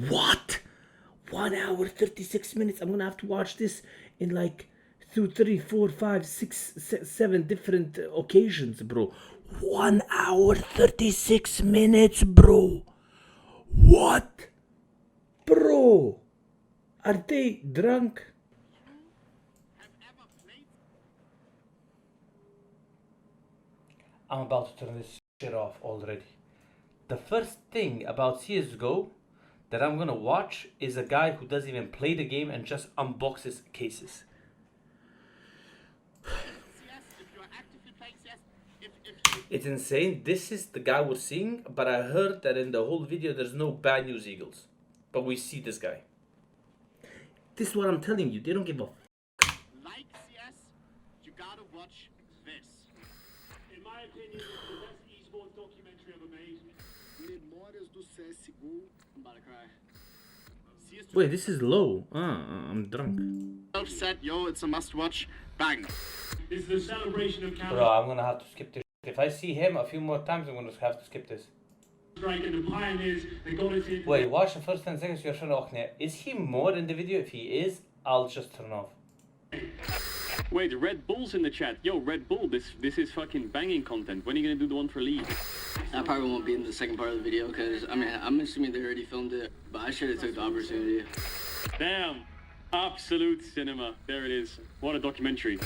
What? 1 hour 36 minutes. I'm gonna have to watch this in like 2, 3, 4, 5, 6, 7 different occasions, bro. 1 hour 36 minutes, bro. What? Bro, are they drunk? I'm about to turn this shit off already. The first thing about CSGO that I'm gonna watch is a guy who doesn't even play the game and just unboxes cases. It's insane. This is the guy we're seeing, but I heard that in the whole video there's no bad news eagles. But we see this guy. This is what I'm telling you. They don't give a Like CS, you gotta watch this. In my opinion, it's the best esports documentary ever made. Memórias do CSGO. I'm about to cry. Wait, this is low. I'm drunk. Said, yo, it's a must-watch. Bang. This is the celebration of Bro, I'm gonna have to skip this. If I see him a few more times, I'm gonna have to skip this. Counter-Strike and the pioneers that got us here. Wait, watch the first 10 seconds. You're trying to Is he more in the video? If he is, I'll just turn off. Wait, Red Bull's in the chat. Yo, Red Bull, this is fucking banging content. When are you gonna do the one for League? I probably won't be in the second part of the video because, I mean, I'm assuming they already filmed it, but I should have took the opportunity. Damn. Absolute cinema. There it is. What a documentary.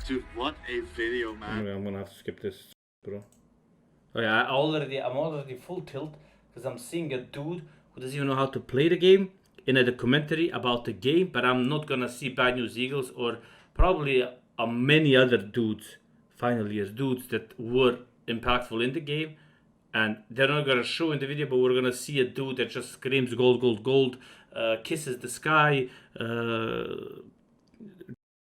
Dude, what a video, man. I'm gonna have to skip this, bro. Oh yeah, I'm already full tilt because I'm seeing a dude who doesn't even know how to play the game in a documentary about the game, but I'm not gonna see Bad News Eagles or probably many other dudes, final years dudes that were impactful in the game, and they're not gonna show in the video, but we're gonna see a dude that just screams gold, gold, gold, kisses the sky,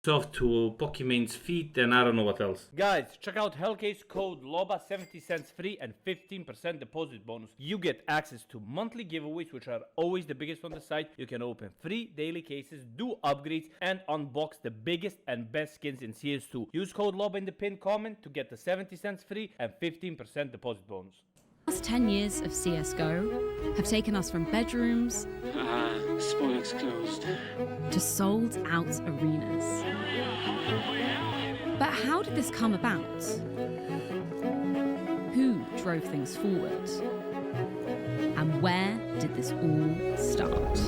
off to Pokemon's feet, and I don't know what else. Guys, check out Hellcase code Loba, 70 cents free and 15% deposit bonus. You get access to monthly giveaways, which are always the biggest on the site. You can open free daily cases, do upgrades, and unbox the biggest and best skins in CS2. Use code Loba in the pinned comment to get the 70 cents free and 15% deposit bonus. The last 10 years of CSGO have taken us from bedrooms Spoilers closed. to sold out arenas. But how did this come about? Who drove things forward? And where did this all start?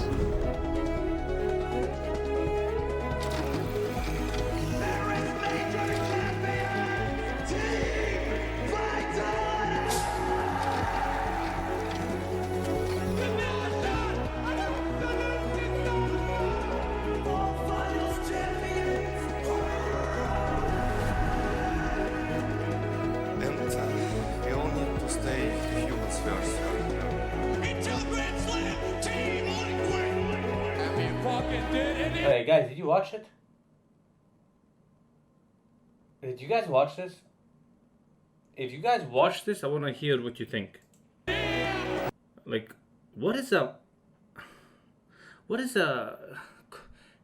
Hey guys, did you watch it? Did you guys watch this? If you guys watch this, I want to hear what you think. Like, what is a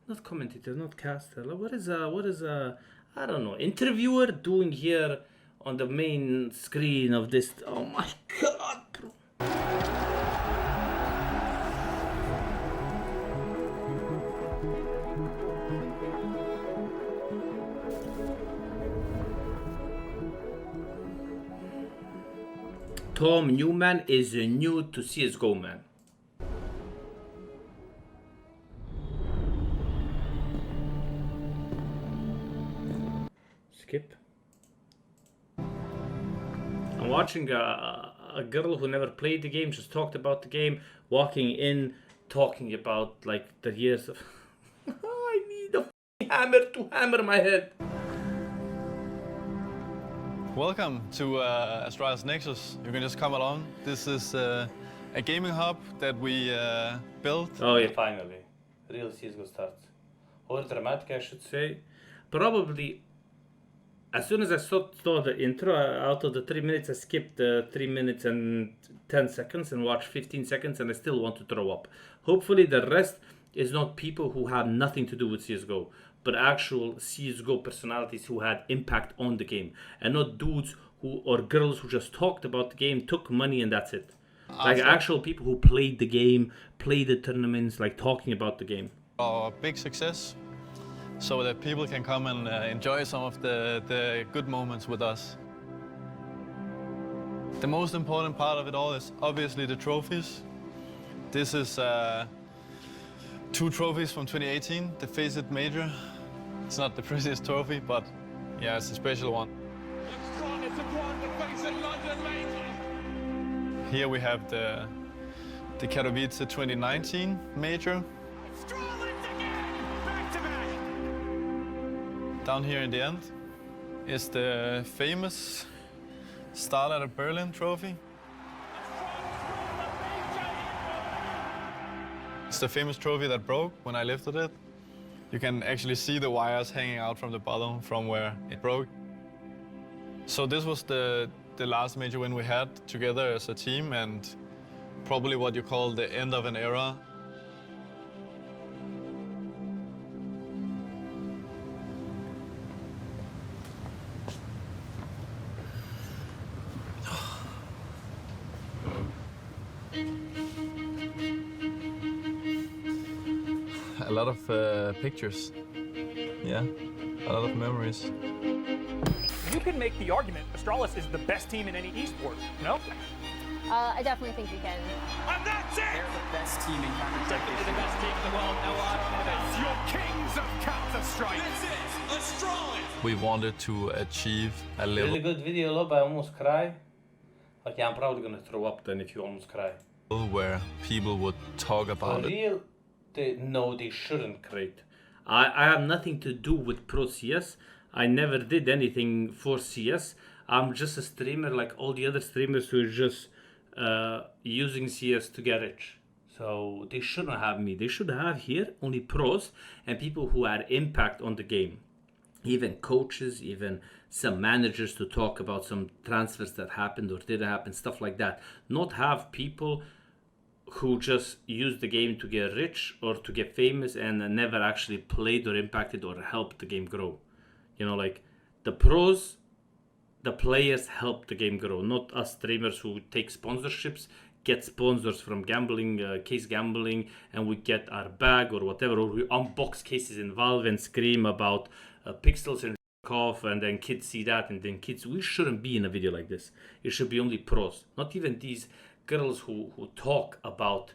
not commentator, not caster, what is a I don't know, interviewer doing here on the main screen of this? Oh my god, bro. Tom Newman is new to CSGO, man. Skip. I'm watching a girl who never played the game, just talked about the game, walking in, talking about like the years of I need a hammer to hammer my head. Welcome to Astralis Nexus. You can just come along. This is a gaming hub that we built. Oh yeah, finally. Real CSGO starts. Or dramatic, I should say. Probably, as soon as I saw the intro, out of the 3 minutes, I skipped 3 minutes and 10 seconds and watched 15 seconds, and I still want to throw up. Hopefully the rest is not people who have nothing to do with CSGO, but actual CSGO personalities who had impact on the game, and not dudes who or girls who just talked about the game, took money, and that's it. Like actual people who played the game, played the tournaments, like talking about the game. Our big success, so that people can come and enjoy some of the good moments with us. The most important part of it all is obviously the trophies. This is 2 trophies from 2018, the Face It Major. It's not the prettiest trophy, but yeah, it's a special one. Here we have the Katowice 2019 Major. Down here in the end is the famous Starlight of Berlin trophy. It's the famous trophy that broke when I lifted it. You can actually see the wires hanging out from the bottom from where it broke. So this was the last major win we had together as a team, and probably what you call the end of an era. A lot of pictures, yeah, a lot of memories. You can make the argument Astralis is the best team in any esport, no? I definitely think you can. And that's it! They're the best team in Counter-Strike. Definitely the best team in the world. No, I don't know that. Your kings of Counter-Strike. This is Astralis! We wanted to achieve a level. Really good video, Loba. I almost cry. Okay, I'm probably gonna throw up then if you almost cry. Where people would talk about it. No, they shouldn't create. I have nothing to do with Pro CS. I never did anything for CS. I'm just a streamer like all the other streamers who are just using CS to get rich. So they shouldn't have me. They should have here only pros and people who had impact on the game. Even coaches, even some managers to talk about some transfers that happened or didn't happen, stuff like that. Not have people who just use the game to get rich or to get famous and never actually played or impacted or helped the game grow. You know, like the pros, the players help the game grow, not us streamers who take sponsorships, get sponsors from gambling, case gambling, and we get our bag or whatever, or we unbox cases in Valve and scream about pixels and off, and then kids see that, and then kids, we shouldn't be in a video like this. It should be only pros, not even these girls who talk about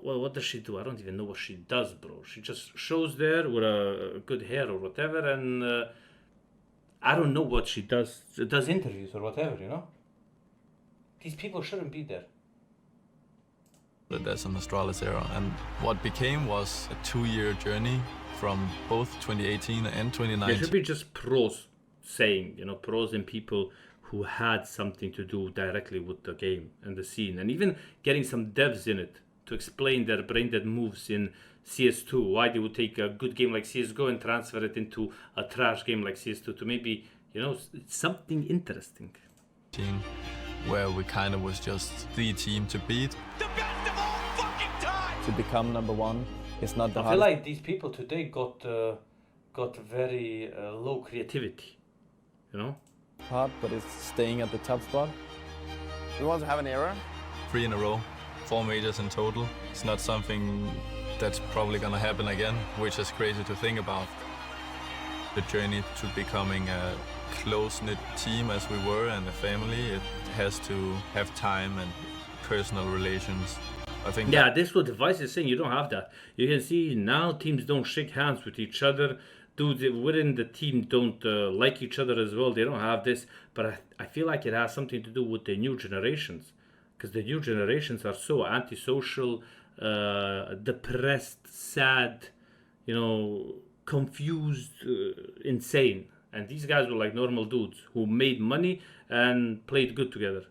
well, what does she do? I don't even know what she does, bro. She just shows there with a good hair or whatever, and I don't know what she does. She does interviews or whatever, you know? These people shouldn't be there. That's an Astralis era, and what became was a 2-year journey from both 2018 and 2019. There should be just pros saying, you know, pros and people who had something to do directly with the game and the scene, and even getting some devs in it to explain their brain dead moves in CS2, why they would take a good game like CSGO and transfer it into a trash game like CS2 to maybe, you know, something interesting. Where we kind of was just the team to beat. The best of all fucking time! To become number one is not the I feel like these people today got very low creativity, you know? Hard, but it's staying at the top spot. We want to have an era. 3 in a row, 4 majors in total. It's not something that's probably gonna happen again, which is crazy to think about. The journey to becoming a close-knit team as we were and a family, it has to have time and personal relations. I think. Yeah, this is what Device is saying. You don't have that. You can see now teams don't shake hands with each other. Dudes within the team don't like each other as well. They don't have this. But I feel like it has something to do with the new generations. Because the new generations are so antisocial, depressed, sad, you know, confused, insane. And these guys were like normal dudes who made money and played good together.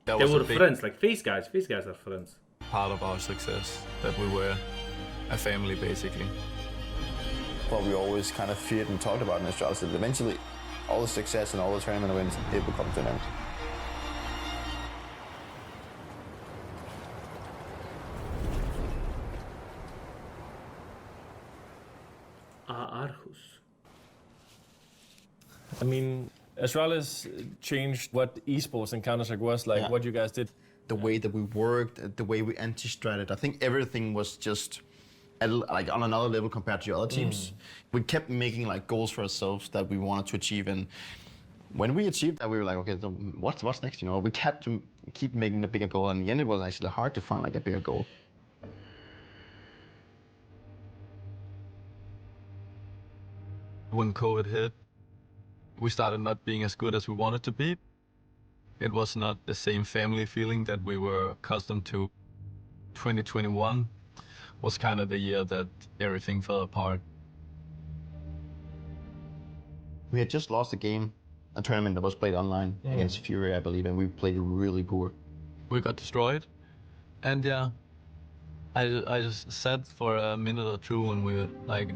They were friends, like face guys. Face guys are friends. Part of our success, that we were a family, basically. What we always kind of feared and talked about in Astralis, that eventually all the success and all the tournament wins, it will come to an end. Arhus. I mean, Astralis changed what esports and Counter-Strike was, like what you guys did. the way that we worked, the way we anti-stratted. I think everything was just like on another level compared to the other teams. We kept making like goals for ourselves that we wanted to achieve, and when we achieved that, we were like, okay, so what's next? You know, we had to keep making a bigger goal, and in the end, it was actually hard to find like a bigger goal. When COVID hit, we started not being as good as we wanted to be. It was not the same family feeling that we were accustomed to. 2021 was kind of the year that everything fell apart. We had just lost a tournament that was played online against Fury, I believe, and we played really poor. We got destroyed, and yeah, I just sat for a minute or two and we were like,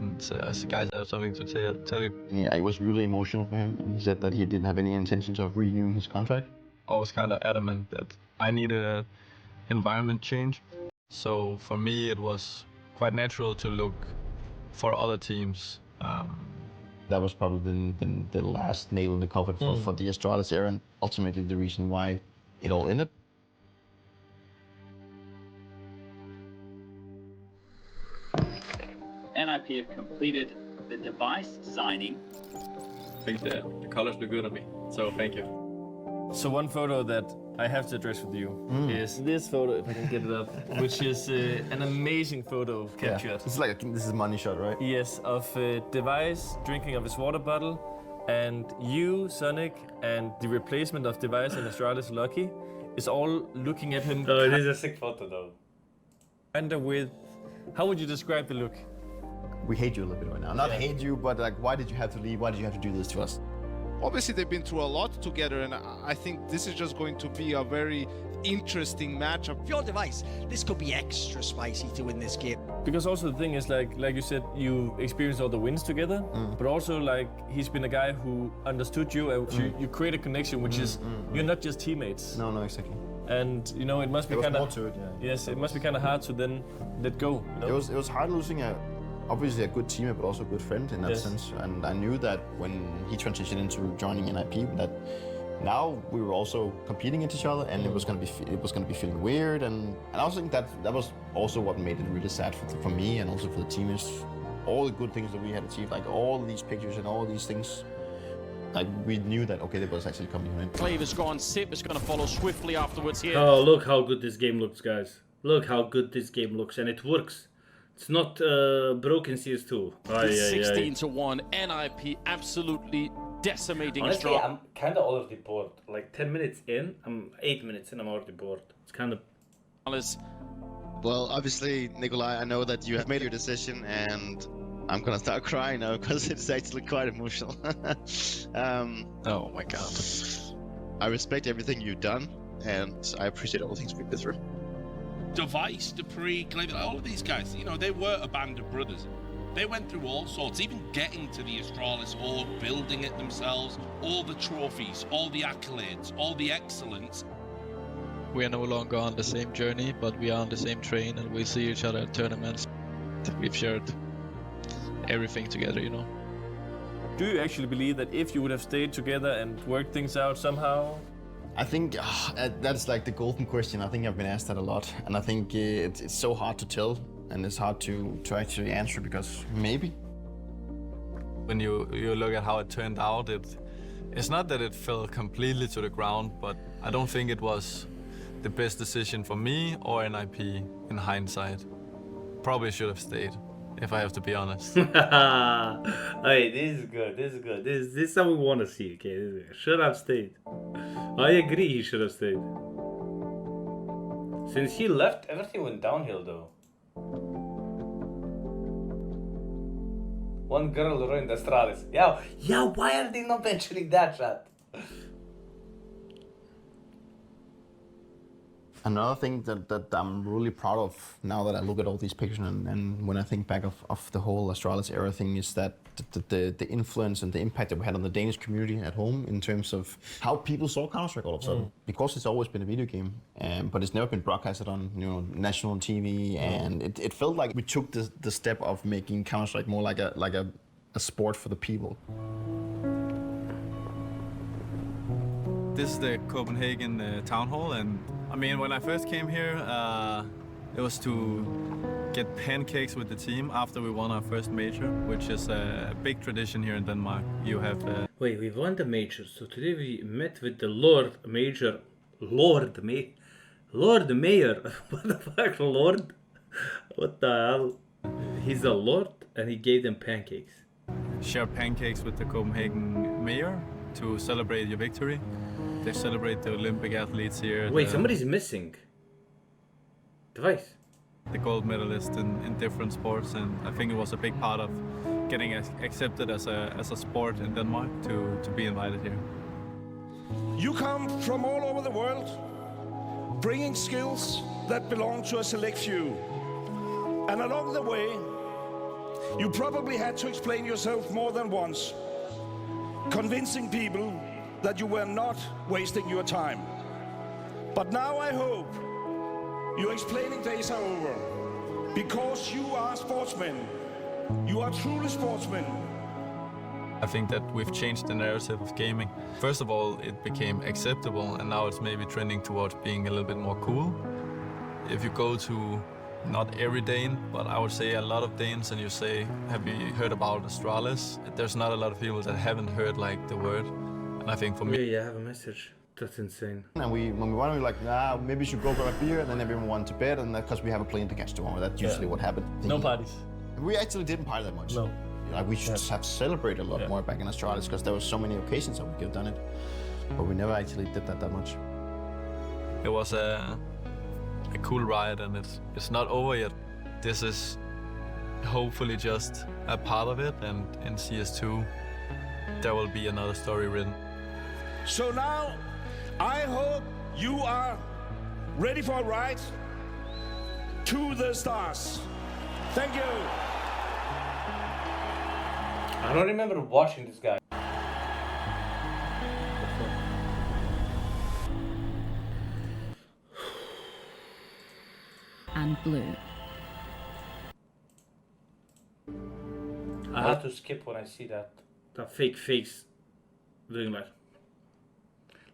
guys, I have something to tell you. Yeah, it was really emotional for him. He said that he didn't have any intentions of renewing his contract. I was kind of adamant that I needed an environment change. So for me, it was quite natural to look for other teams. That was probably the last nail in the coffin for the Astralis era, and ultimately the reason why it all ended. NIP have completed the device signing. I think the colors look good on me, so thank you. So one photo that I have to address with you is this photo, if I can get it up, which is an amazing photo captured. Yeah. It's like this is a money shot, right? Yes, of Device drinking of his water bottle, and you, Sonic, and the replacement of Device and Astralis, Lucky, is all looking at him. Oh, it is a sick photo though. Kinda with, how would you describe the look? We hate you a little bit right now. Not hate you, but like, why did you have to leave? Why did you have to do this to us? Obviously, they've been through a lot together, and I think this is just going to be a very interesting matchup. Your Device, this could be extra spicy to win this game. Because also the thing is, like you said, you experienced all the wins together, but also like he's been a guy who understood you, and you create a connection, which is you're not just teammates. No, exactly. And you know, it must be kind of yes, it must be kind of hard to then let go. You know? It was hard losing obviously a good teammate, but also a good friend in that sense. And I knew that when he transitioned into joining NIP, that now we were also competing against each other, and it was gonna be feeling weird. And I also think that was also what made it really sad for me and also for the team, is all the good things that we had achieved, like all these pictures and all these things. Like we knew that okay, that was actually coming in. Claver's gone. Sip is going to follow swiftly afterwards here. Oh, look how good this game looks, guys. Look how good this game looks, and it works. It's not broken CS2. 16-1, NIP absolutely decimating Honestly, Astralis. I'm kind of already bored. Like 10 minutes in, I'm 8 minutes in, I'm already bored. It's kind of... Well, obviously, Nikolai, I know that you have made your decision, and I'm gonna start crying now because it's actually quite emotional. Oh my god. I respect everything you've done, and I appreciate all the things we've been through. Device, Dupree, Claver, all of these guys, you know, they were a band of brothers. They went through all sorts, even getting to the Astralis Org, building it themselves, all the trophies, all the accolades, all the excellence. We are no longer on the same journey, but we are on the same train, and we see each other at tournaments. We've shared everything together, you know. Do you actually believe that if you would have stayed together and worked things out somehow? I think that's like the golden question. I think I've been asked that a lot, and I think it's so hard to tell, and it's hard to actually answer, because maybe. When you look at how it turned out, it's not that it fell completely to the ground, but I don't think it was the best decision for me or NIP in hindsight. Probably should have stayed, if I have to be honest. Hey, this is good, this is good. This is what we want to see, okay? Should have stayed. I agree he should have stayed. Since he left, everything went downhill though. One girl ruined Astralis. Yeah, why are they not mentioning that, chat? Another thing that I'm really proud of now that I look at all these pictures and when I think back of the whole Astralis era thing, is that the influence and the impact that we had on the Danish community at home in terms of how people saw Counter-Strike all of a sudden. Because it's always been a video game, but it's never been broadcasted on national TV, and it felt like we took the step of making Counter-Strike more like a sport for the people. This is the Copenhagen town hall, and I mean, when I first came here, it was to get pancakes with the team after we won our first major, which is a big tradition here in Denmark. You have... Wait, we won the major, so today we met with the Lord Mayor. What the fuck, Lord? What the hell? He's a lord and he gave them pancakes. Share pancakes with the Copenhagen mayor to celebrate your victory. They celebrate the Olympic athletes here. Wait, somebody's missing. Device. The gold medalist in different sports, and I think it was a big part of getting accepted as a sport in Denmark to be invited here. You come from all over the world, bringing skills that belong to a select few. And along the way, you probably had to explain yourself more than once, convincing people that you were not wasting your time. But now I hope your explaining days are over, because you are sportsmen. You are truly sportsmen. I think that we've changed the narrative of gaming. First of all, it became acceptable, and now it's maybe trending towards being a little bit more cool. If you go to, not every Dane, but I would say a lot of Danes, and you say, have you heard about Astralis? There's not a lot of people that haven't heard like the word. And I think for me... Yeah, I have a message. That's insane. And when we won, we were like, nah, maybe we should go grab a beer, and then everyone went to bed, and because we have a plane to catch tomorrow. That's usually what happened. No parties. We actually didn't party that much. No. Like, we should have celebrated a lot more back in Astralis, because there were so many occasions that we could have done it. But we never actually did that much. It was a cool ride, and it's not over yet. This is hopefully just a part of it, and in CS2 there will be another story written. So now, I hope you are ready for a ride to the stars. Thank you. I don't remember watching this guy. And blue. I had to skip when I see that fake face doing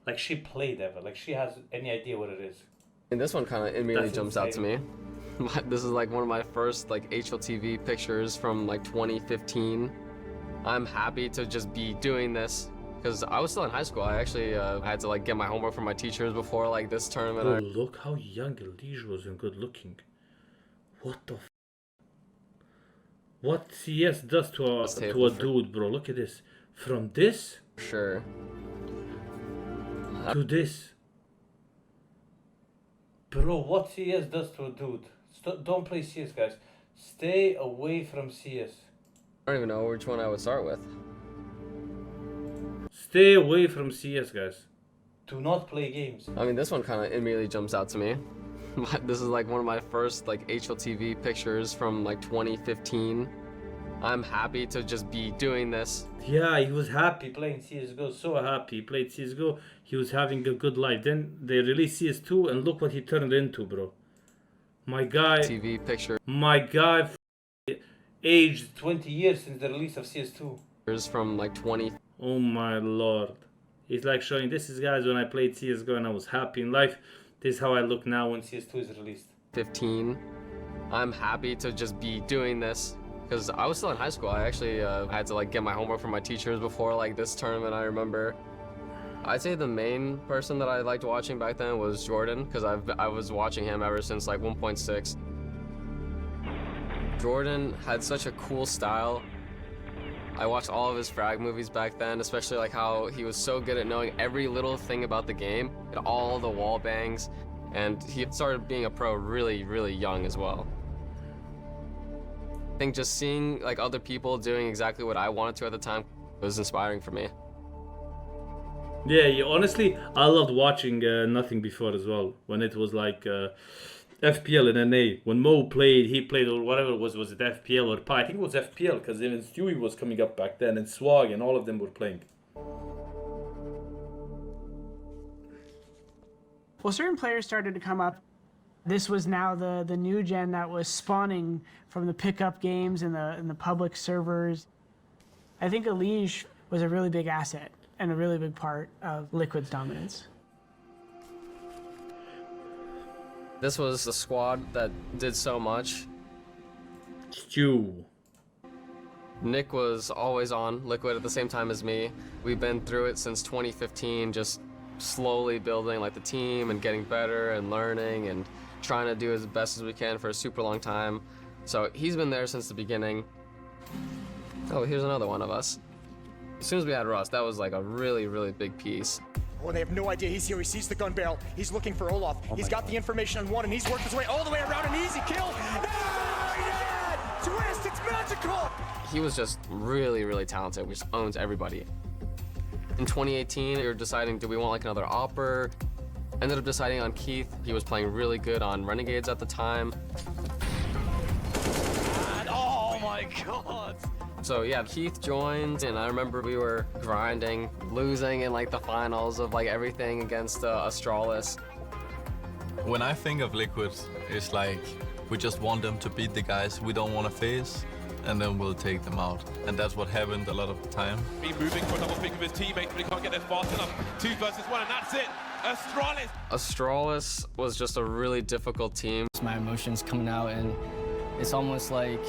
like she played ever, like she has any idea what it is. And this one kind of immediately jumps out to me. This is like one of my first like HLTV pictures from like 2015. I'm happy to just be doing this because I was still in high school. I actually had to like get my homework from my teachers before like this tournament. Bro, look how young Elige was and good looking. What the f? What CS does to a dude, bro? Look at this. From this to this. Bro, what CS does to a dude? Don't play CS, guys. Stay away from CS. I don't even know which one I would start with. Stay away from CS, guys. Do not play games. I mean, this one kind of immediately jumps out to me. This is like one of my first like HLTV pictures from like 2015. I'm happy to just be doing this. Yeah, he was happy playing CSGO, so happy. He played CSGO, he was having a good life. Then they released CS2 and look what he turned into, bro. My guy... TV picture. My guy aged 20 years since the release of CS2. From like 20... Oh my lord. He's like showing, this is guys when I played CSGO and I was happy in life. This is how I look now when CS2 is released. 15. I'm happy to just be doing this. Because I was still in high school. I actually had to like get my homework from my teachers before like this tournament, I remember. I'd say the main person that I liked watching back then was Jordan, because I was watching him ever since like 1.6. Jordan had such a cool style. I watched all of his frag movies back then, especially like how he was so good at knowing every little thing about the game, and all the wall bangs, and he started being a pro really, really young as well. I think just seeing like other people doing exactly what I wanted to at the time was inspiring for me. Yeah, honestly, I loved watching Nothing Before as well. When it was like FPL and NA. When Mo played, he played or whatever it was it FPL or PI? I think it was FPL because even Stewie was coming up back then and Swag and all of them were playing. Well, certain players started to come up. This was now the new gen that was spawning from the pickup games and the public servers. I think Elige was a really big asset and a really big part of Liquid's dominance. This was the squad that did so much. Stew. Nick was always on Liquid at the same time as me. We've been through it since 2015, just slowly building like the team and getting better and learning and trying to do as best as we can for a super long time. So he's been there since the beginning. Oh, here's another one of us. As soon as we had Russ, that was like a really, really big piece. Oh, they have no idea he's here. He sees the gun barrel. He's looking for Olaf. He's got the information on one, and he's worked his way all the way around. An easy kill. Yeah! Twist, it's magical! He was just really, really talented. We just owns everybody. In 2018, we were deciding, do we want like another Opper? Ended up deciding on Keith. He was playing really good on Renegades at the time. Oh my god! So yeah, Keith joined, and I remember we were grinding, losing in like the finals of like everything against Astralis. When I think of Liquid, it's like we just want them to beat the guys we don't want to face, and then we'll take them out. And that's what happened a lot of the time. Be moving for a double pick of his teammates, but he can't get there fast enough. 2 versus 1, and that's it. Astralis. Astralis was just a really difficult team. My emotions coming out, and it's almost like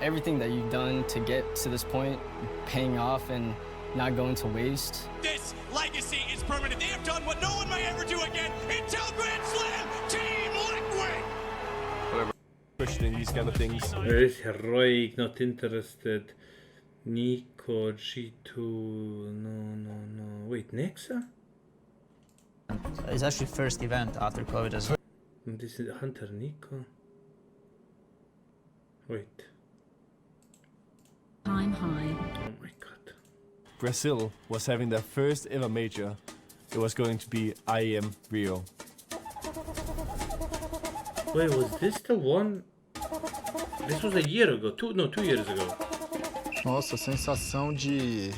everything that you've done to get to this point paying off and not going to waste. This legacy is permanent. They have done what no one may ever do again until Grand Slam. Team Liquid. Questioning these kind of things. There is Heroic, not interested. Nico, G2, no. Wait, Nexa? It's actually first event after COVID as well. This is Hunter Nico. Wait. Time high. Oh my god. Brazil was having their first ever major. It was going to be IEM Rio. Wait, was this the one? This was a year ago. 2 years ago. Nossa, sensação de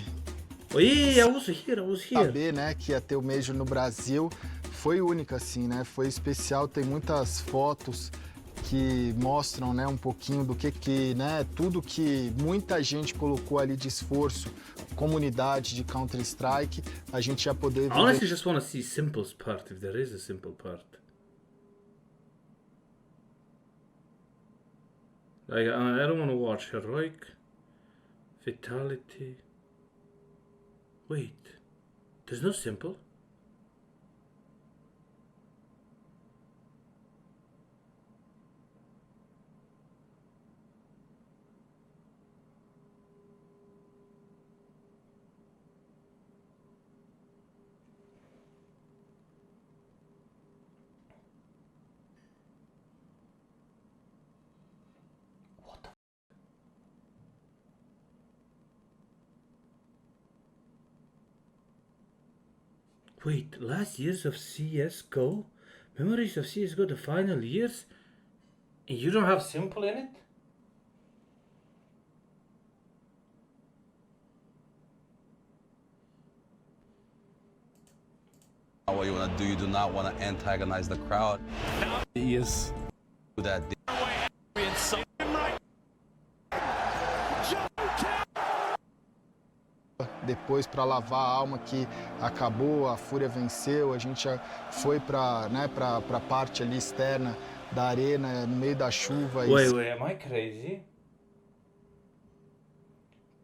Oh yeah, I was here. saber, né, que ia ter o Major no Brasil foi única, assim, né? Foi especial. Tem muitas fotos que mostram, né, um pouquinho do que, né, tudo que muita gente colocou ali de esforço, comunidade de Counter-Strike, a gente ia poder ver. I honestly just want to see Simple's part, if there is a Simple part. Like, I don't want to watch Heroic, Fatality. Wait, there's no Simple? Wait, last years of CSGO? Memories of CSGO, the final years? And you don't have Simple in it? What you want to do, you do not want to antagonize the crowd. Yes. Do that. Depois para lavar a alma que acabou, a Fúria venceu, a gente já foi para, né, para parte ali externa da arena, no meio da chuva. Wait, am I crazy?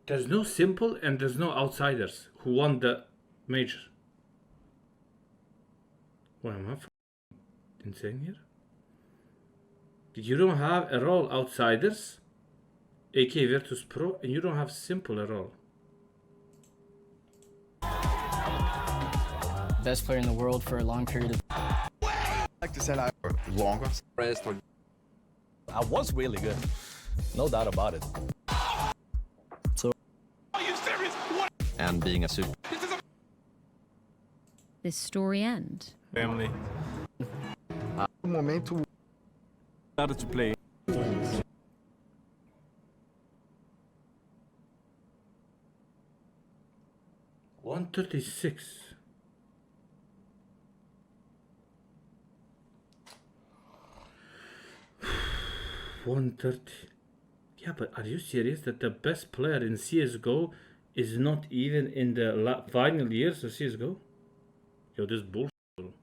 There's no Simple and there's no Outsiders who won the major. Wait, am I insane here? You don't have at all Outsiders, AK Virtus Pro, and you don't have Simple at all. Best player in the world for a long period of time. I like to say that longer. I was really good, no doubt about it. So, Are you serious? What? and being a super. This story end. Family. Momento Started to play. 136. $130. Yeah, but are you serious that the best player in CSGO is not even in the final years of CSGO? Yo, this bullshit, bro.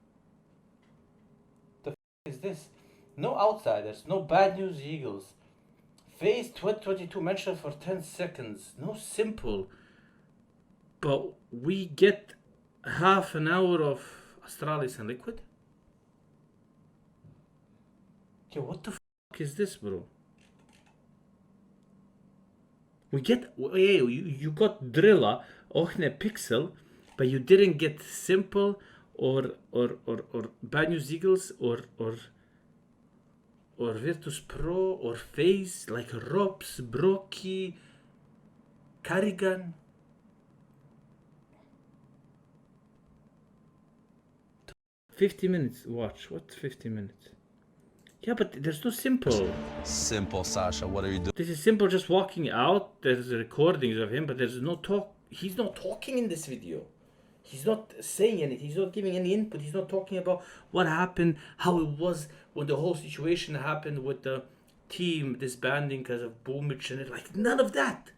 The f is this? No outsiders, no bad news Eagles. Phase 2022 mentioned for 10 seconds. No simple. But we get half an hour of Astralis and Liquid? Yeah, what the fuck is this, bro? We get, hey, you got Drilla, Ochne Pixel, but you didn't get Simple or Bad News Eagles or Virtus Pro or FaZe like Robs, Brocky, Carrigan. 50 minutes watch. What 50 minutes? Yeah, but there's no simple. Simple, Sasha. What are you doing? This is simple just walking out. There's recordings of him, but there's no talk. He's not talking in this video. He's not saying anything. He's not giving any input. He's not talking about what happened, how it was when the whole situation happened with the team disbanding because of Boomich and it. Like, none of that.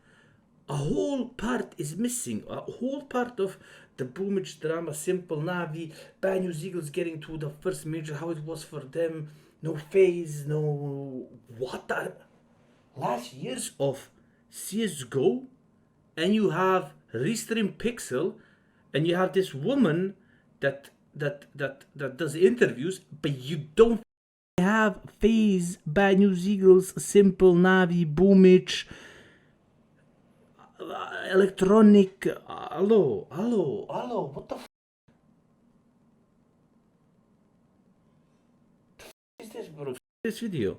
A whole part is missing. A whole part of the Boomich drama, Simple, Navi, Bad News Eagles getting to the first major, how it was for them. No phase, no... What the... Last years of CSGO, and you have Restream Pixel, and you have this woman that does interviews, but you don't have FaZe, Bad News Eagles, Simple, Navi, Boomich, Electronic. Hello, what the f is this, bro? This video.